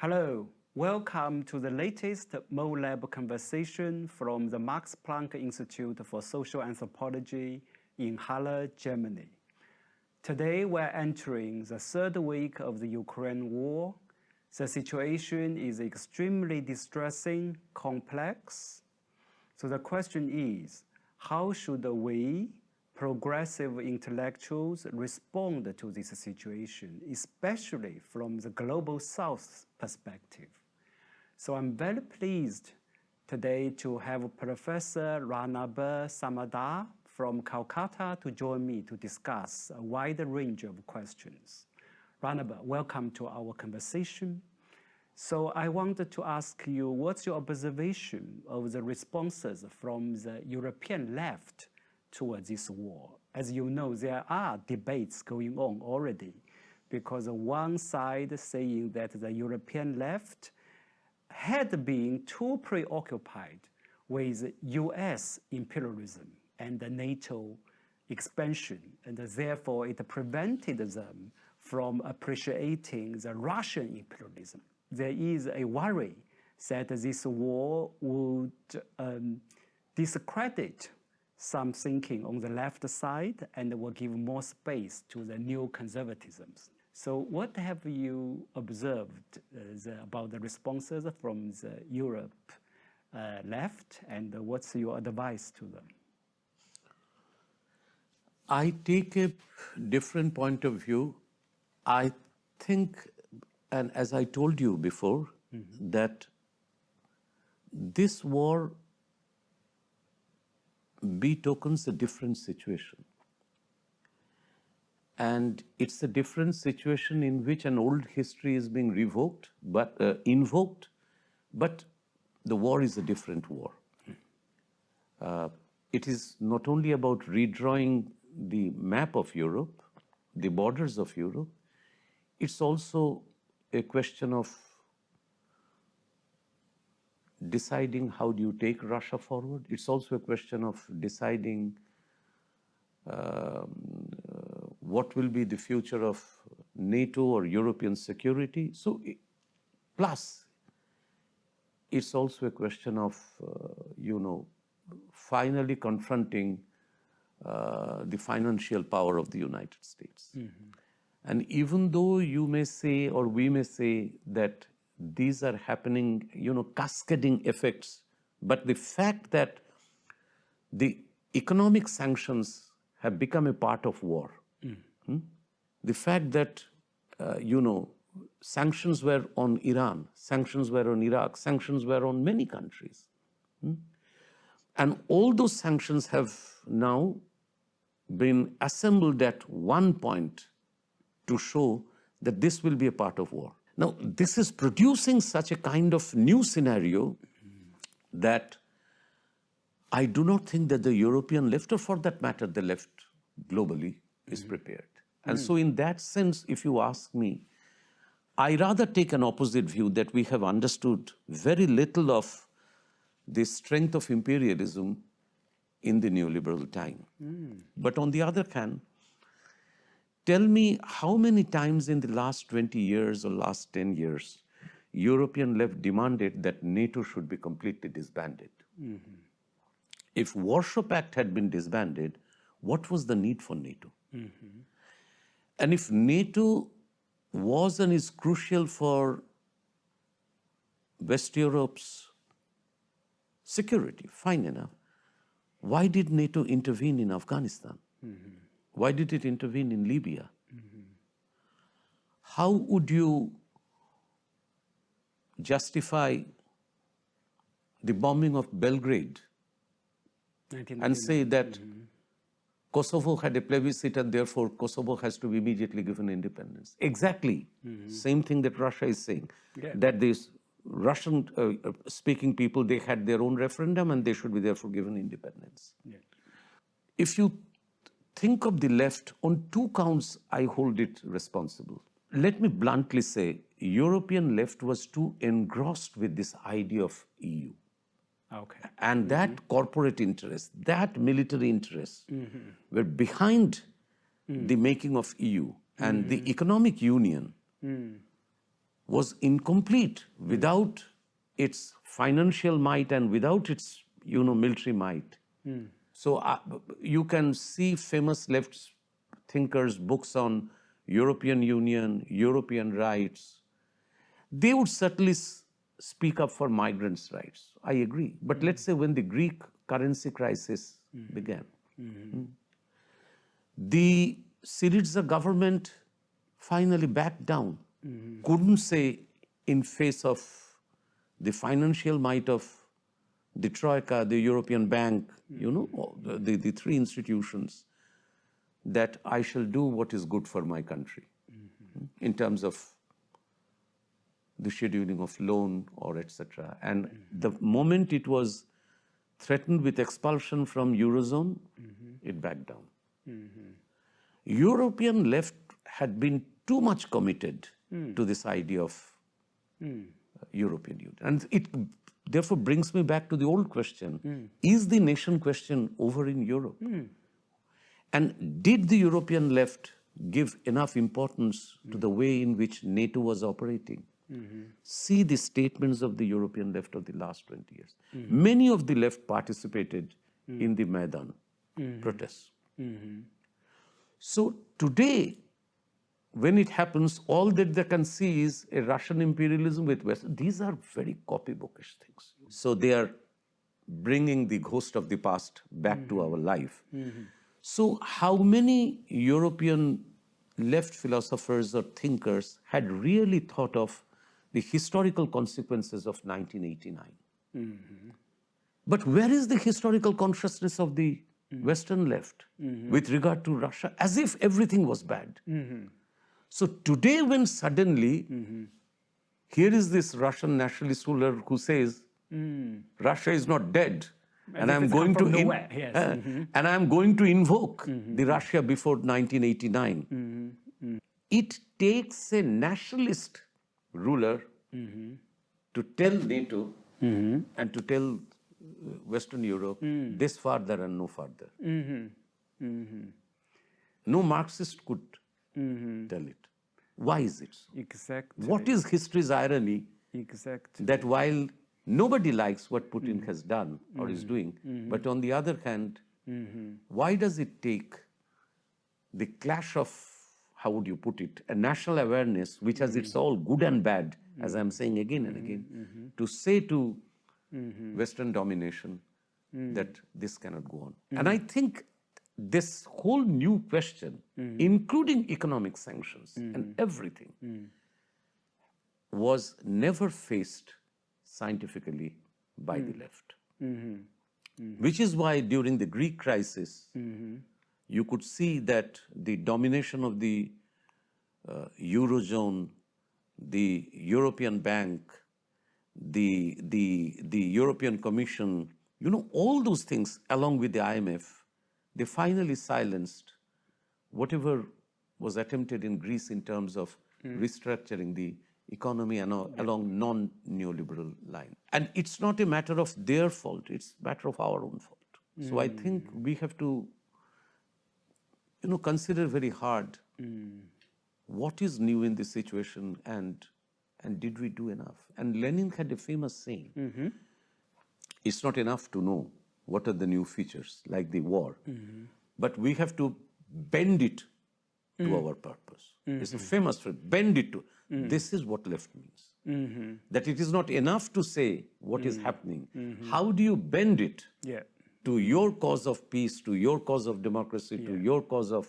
Hello, welcome to the latest MoLab conversation from the Max Planck Institute for Social Anthropology in Halle, Germany. Today we're entering the third week of the Ukraine war. The situation is extremely distressing, complex. So the question is, how should we, progressive intellectuals, respond to this situation, especially from the Global South perspective? So I'm very pleased today to have Professor Ranabir Samaddar from Calcutta to join me to discuss a wide range of questions. Ranabir, welcome to our conversation. So I wanted to ask you, what's your observation of the responses from the European left towards this war? As you know, there are debates going on already, because one side saying that the European left had been too preoccupied with US imperialism and the NATO expansion, and therefore it prevented them from appreciating the Russian imperialism. There is a worry that this war would discredit some thinking on the left side and will give more space to the neoconservatisms. So what have you observed about the responses from the Europe left, and what's your advice to them? I take a different point of view. I think, and as I told you before, that this war betokens a different situation. And it's a different situation in which an old history is being invoked, but the war is a different war. It is not only about redrawing the map of Europe, the borders of Europe, it's also a question of deciding how do you take Russia forward. It's also a question of deciding what will be the future of NATO or European security. So, plus, it's also a question of, finally confronting the financial power of the United States. And even though you may say, or we may say, that these are happening, cascading effects, but the fact that the economic sanctions have become a part of war, the fact that, sanctions were on Iran, sanctions were on Iraq, sanctions were on many countries. And all those sanctions have now been assembled at one point to show that this will be a part of war. Now, this is producing such a kind of new scenario that I do not think that the European left, or for that matter, the left globally, is prepared. And so in that sense, if you ask me, I rather take an opposite view, that we have understood very little of the strength of imperialism in the neoliberal time. But on the other hand, tell me how many times in the last 20 years or last 10 years, European left demanded that NATO should be completely disbanded. If Warsaw Pact had been disbanded, what was the need for NATO? And if NATO was and is crucial for West Europe's security, fine enough, why did NATO intervene in Afghanistan? Why did it intervene in Libya? How would you justify the bombing of Belgrade and say that Kosovo had a plebiscite and therefore Kosovo has to be immediately given independence? Exactly. Same thing that Russia is saying, that these Russian-speaking people, they had their own referendum and they should be therefore given independence. If you think of the left, on two counts, I hold it responsible. Let me bluntly say, European left was too engrossed with this idea of EU. And that corporate interest, that military interest, were behind the making of EU. And the economic union was incomplete without its financial might and without its, military might. So you can see famous left thinkers' books on European Union, European rights. They would certainly speak up for migrants' rights. I agree. But let's say when the Greek currency crisis began, the Syriza government finally backed down, couldn't say in face of the financial might of the Troika, the European Bank, the three institutions, that I shall do what is good for my country in terms of the scheduling of loan or etc. And the moment it was threatened with expulsion from Eurozone, it backed down. European left had been too much committed to this idea of European Union. And it therefore brings me back to the old question, is the nation question over in Europe? And did the European left give enough importance to the way in which NATO was operating? See the statements of the European left of the last 20 years. Many of the left participated in the Maidan protests. So today, when it happens, all that they can see is a Russian imperialism with West. These are very copybookish things. So they are bringing the ghost of the past back to our life. So how many European left philosophers or thinkers had really thought of the historical consequences of 1989? But where is the historical consciousness of the Western left with regard to Russia? As if everything was bad. So today when suddenly, here is this Russian nationalist ruler who says, Russia is not dead, and I'm going to and I'm going to invoke the Russia before 1989. It takes a nationalist ruler to tell NATO and to tell Western Europe this farther and no farther. No Marxist could tell it. Why is it so? Exactly. What is history's irony? Exactly. That while nobody likes what Putin has done or is doing, but on the other hand, why does it take the clash of, how would you put it, a national awareness, which has its all good and bad, as I'm saying again and again, to say to Western domination that this cannot go on. And I think this whole new question, including economic sanctions and everything, was never faced scientifically by the left. Which is why during the Greek crisis, you could see that the domination of the Eurozone, the European Bank, the European Commission, all those things along with the IMF, they finally silenced whatever was attempted in Greece in terms of restructuring the economy and along non-neoliberal line. And it's not a matter of their fault, it's a matter of our own fault. So I think we have to, consider very hard what is new in this situation and did we do enough? And Lenin had a famous saying, it's not enough to know what are the new features, like the war, but we have to bend it to our purpose. It's a famous phrase, bend it to. This is what left means. That it is not enough to say what is happening. How do you bend it to your cause of peace, to your cause of democracy, to your cause of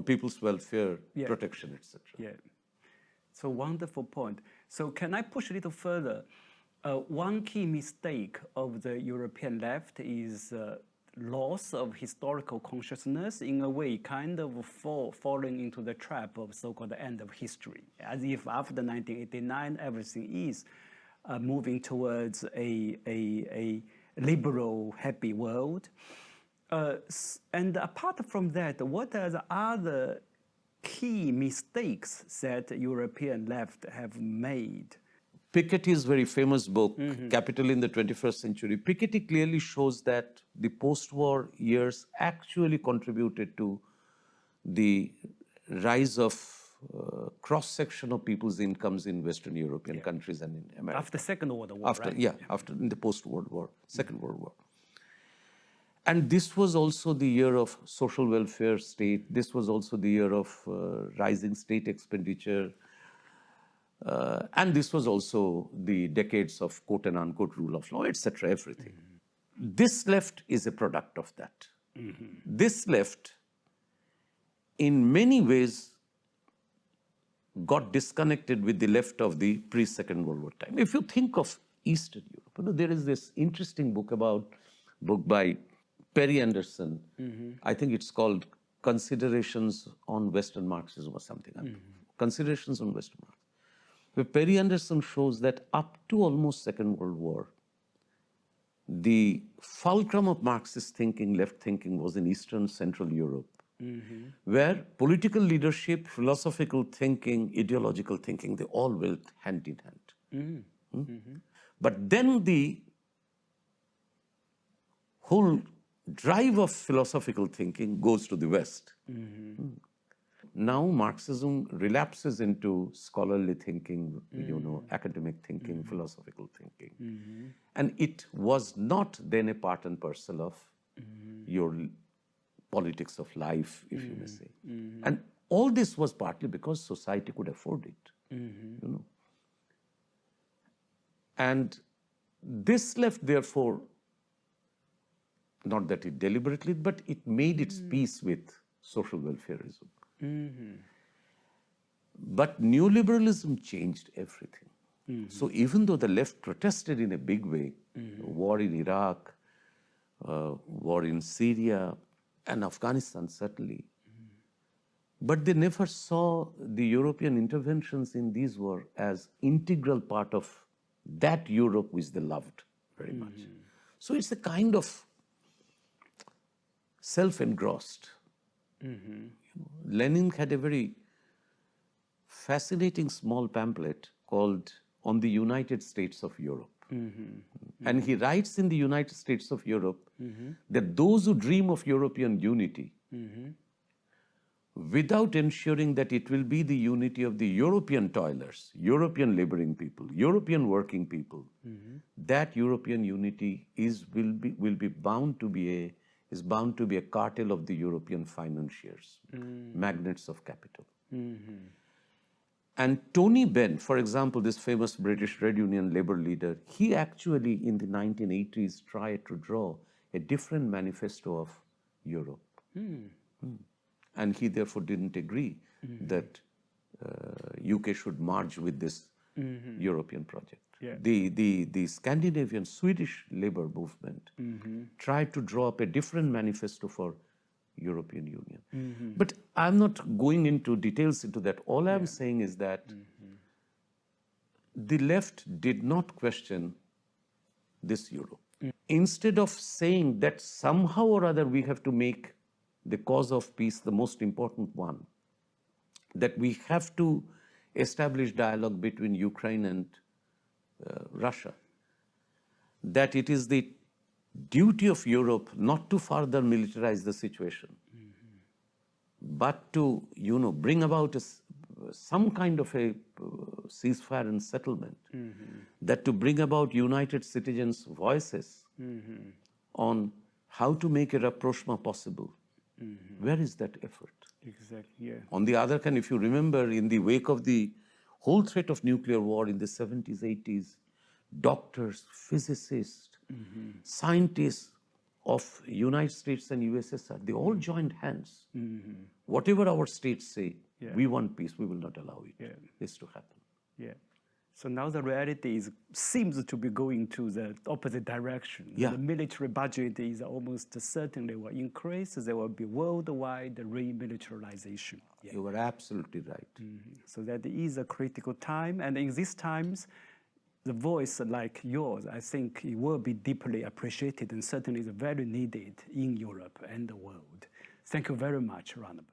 people's welfare, protection, etc. Yeah, it's a wonderful point. So can I push a little further? One key mistake of the European left is loss of historical consciousness, in a way kind of falling into the trap of so-called end of history, as if after 1989 everything is moving towards a liberal, happy world. And apart from that, what are the other key mistakes that European left have made? Piketty's very famous book, Capital in the 21st Century, Piketty clearly shows that the post-war years actually contributed to the rise of cross-section of people's incomes in Western European countries and in America. After the Second World War, After, right? yeah, after in the post-World War, Second World War. And this was also the year of social welfare state. This was also the year of rising state expenditure. And this was also the decades of quote and unquote rule of law, etc., everything. This left is a product of that. This left, in many ways, got disconnected with the left of the pre-Second World War time. If you think of Eastern Europe, there is this interesting book by Perry Anderson. I think it's called Considerations on Western Marxism or something. Considerations on Western Marxism. Where Perry Anderson shows that up to almost Second World War, the fulcrum of Marxist thinking, left thinking, was in Eastern Central Europe, where political leadership, philosophical thinking, ideological thinking, they all went hand in hand. But then the whole drive of philosophical thinking goes to the West. Now Marxism relapses into scholarly thinking, academic thinking, philosophical thinking. And it was not then a part and parcel of your politics of life, if you may say. And all this was partly because society could afford it. And this left, therefore, not that it deliberately, but it made its peace with social welfarism. But neoliberalism changed everything. So even though the left protested in a big way, war in Iraq, war in Syria, and Afghanistan certainly, but they never saw the European interventions in these wars as integral part of that Europe which they loved very much. So it's a kind of self-engrossed. Lenin had a very fascinating small pamphlet called On the United States of Europe. And he writes in the United States of Europe that those who dream of European unity, without ensuring that it will be the unity of the European toilers, European laboring people, European working people, that European unity will be bound to be a cartel of the European financiers, magnates of capital. And Tony Benn, for example, this famous British trade union labor leader, he actually in the 1980s tried to draw a different manifesto of Europe. And he therefore didn't agree that UK should merge with this European project. The Scandinavian Swedish labor movement tried to draw up a different manifesto for European Union. But I'm not going into details into that. All I'm saying is that the left did not question this Europe. Instead of saying that somehow or other we have to make the cause of peace the most important one, that we have to establish dialogue between Ukraine and Russia, that it is the duty of Europe not to further militarize the situation, but to, bring about some kind of a ceasefire and settlement, that to bring about united citizens' voices on how to make a rapprochement possible. Where is that effort? Exactly, yeah. On the other hand, if you remember, in the wake of the whole threat of nuclear war in the 70s, 80s, doctors, physicists, scientists of United States and USSR, they all joined hands. Whatever our states say, we want peace, we will not allow this to happen. Yeah. So now the reality seems to be going to the opposite direction. The military budget is almost certainly will increase. There will be worldwide remilitarization. You are absolutely right. So that is a critical time. And in these times, the voice like yours, I think it will be deeply appreciated and certainly is very needed in Europe and the world. Thank you very much, Ranabir.